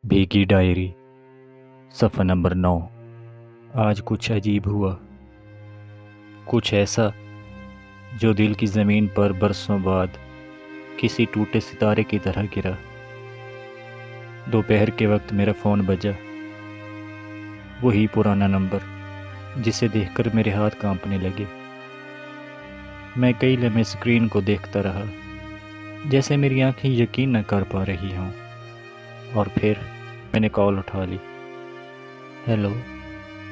भीगी डायरी सफ़ा नंबर 9। आज कुछ अजीब हुआ, कुछ ऐसा जो दिल की ज़मीन पर बरसों बाद किसी टूटे सितारे की तरह गिरा। दोपहर के वक्त मेरा फ़ोन बजा, वही पुराना नंबर जिसे देखकर मेरे हाथ कांपने लगे। मैं कई लम्हे स्क्रीन को देखता रहा, जैसे मेरी आंखें यकीन न कर पा रही हों। और फिर मैंने कॉल उठा ली। हेलो,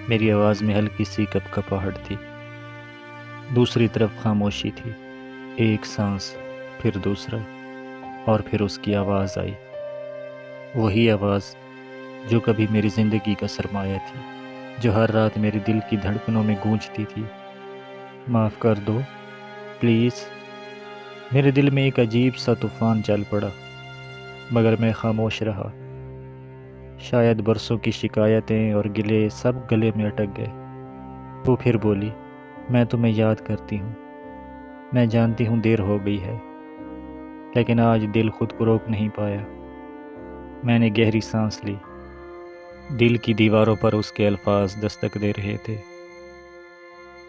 मेरी आवाज़ में हल्की सी कपकपाहट थी। दूसरी तरफ खामोशी थी। एक सांस, फिर दूसरा, और फिर उसकी आवाज़ आई। वही आवाज़ जो कभी मेरी ज़िंदगी का सरमाया थी, जो हर रात मेरे दिल की धड़कनों में गूंजती थी। माफ़ कर दो, प्लीज़। मेरे दिल में एक अजीब सा तूफ़ान चल पड़ा, मगर मैं खामोश रहा। शायद बरसों की शिकायतें और गिले सब गले में अटक गए। वो फिर बोली, मैं तुम्हें याद करती हूँ। मैं जानती हूँ देर हो गई है, लेकिन आज दिल खुद को रोक नहीं पाया। मैंने गहरी सांस ली। दिल की दीवारों पर उसके अल्फाज दस्तक दे रहे थे,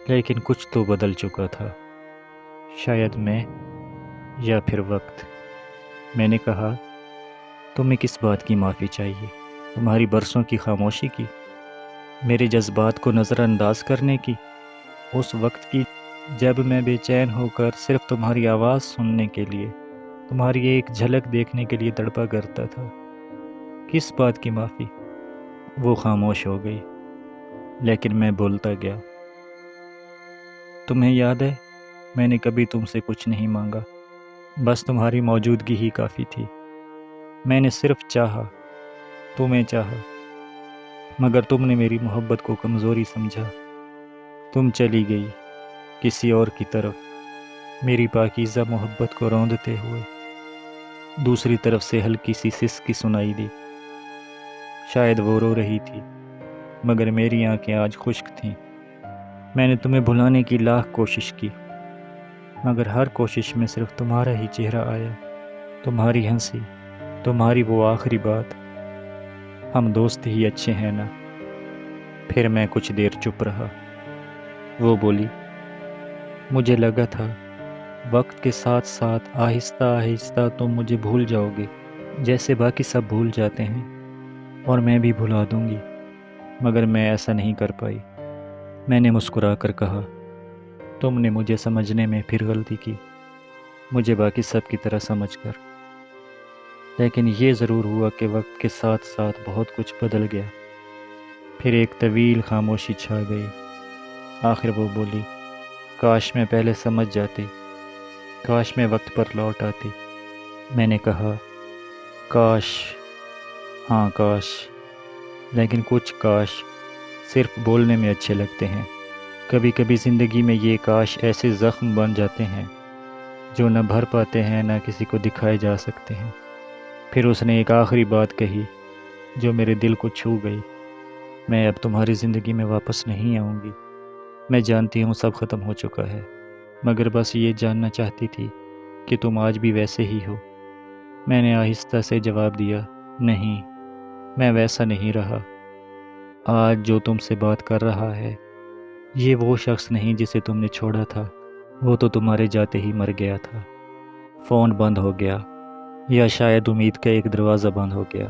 लेकिन कुछ तो बदल चुका था। शायद मैं, या फिर वक्त। मैंने कहा, तुम्हें किस बात की माफ़ी चाहिए? तुम्हारी बरसों की खामोशी की? मेरे जज्बात को नज़रअंदाज करने की? उस वक्त की जब मैं बेचैन होकर सिर्फ तुम्हारी आवाज़ सुनने के लिए, तुम्हारी एक झलक देखने के लिए तड़पा करता था? किस बात की माफ़ी? वो खामोश हो गई, लेकिन मैं बोलता गया। तुम्हें याद है, मैंने कभी तुमसे कुछ नहीं मांगा, बस तुम्हारी मौजूदगी ही काफ़ी थी। मैंने सिर्फ चाहा, तुम्हें चाहा, मगर तुमने मेरी मोहब्बत को कमज़ोरी समझा। तुम चली गई किसी और की तरफ, मेरी पाकीज़ा मोहब्बत को रौंदते हुए। दूसरी तरफ से हल्की सी सिसकी सुनाई दी। शायद वो रो रही थी, मगर मेरी आंखें आज खुश्क थीं। मैंने तुम्हें भुलाने की लाख कोशिश की, मगर हर कोशिश में सिर्फ तुम्हारा ही चेहरा आया। तुम्हारी हंसी, तुम्हारी वो आखिरी बात, हम दोस्त ही अच्छे हैं ना। फिर मैं कुछ देर चुप रहा। वो बोली, मुझे लगा था वक्त के साथ साथ आहिस्ता आहिस्ता तुम मुझे भूल जाओगे, जैसे बाकी सब भूल जाते हैं, और मैं भी भुला दूंगी। मगर मैं ऐसा नहीं कर पाई। मैंने मुस्कुरा कर कहा, तुमने मुझे समझने में फिर गलती की, मुझे बाकी सब की तरह समझकर। लेकिन ये ज़रूर हुआ कि वक्त के साथ साथ बहुत कुछ बदल गया। फिर एक तवील खामोशी छा गई। आखिर वो बोली, काश मैं पहले समझ जाती, काश मैं वक्त पर लौट आती। मैंने कहा, काश, हाँ काश। लेकिन कुछ काश सिर्फ बोलने में अच्छे लगते हैं। कभी कभी ज़िंदगी में ये काश ऐसे ज़ख्म बन जाते हैं जो न भर पाते हैं, न किसी को दिखाए जा सकते हैं। फिर उसने एक आखिरी बात कही जो मेरे दिल को छू गई, मैं अब तुम्हारी ज़िंदगी में वापस नहीं आऊँगी। मैं जानती हूँ सब ख़त्म हो चुका है, मगर बस ये जानना चाहती थी कि तुम आज भी वैसे ही हो। मैंने आहिस्ता से जवाब दिया, नहीं, मैं वैसा नहीं रहा। आज जो तुमसे बात कर रहा है, ये वो शख्स नहीं जिसे तुमने छोड़ा था। वो तो तुम्हारे जाते ही मर गया था। फ़ोन बंद हो गया, या शायद उम्मीद का एक दरवाज़ा बंद हो गया।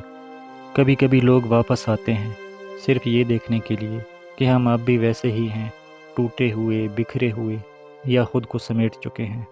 कभी कभी लोग वापस आते हैं सिर्फ ये देखने के लिए कि हम अब भी वैसे ही हैं, टूटे हुए, बिखरे हुए, या खुद को समेट चुके हैं।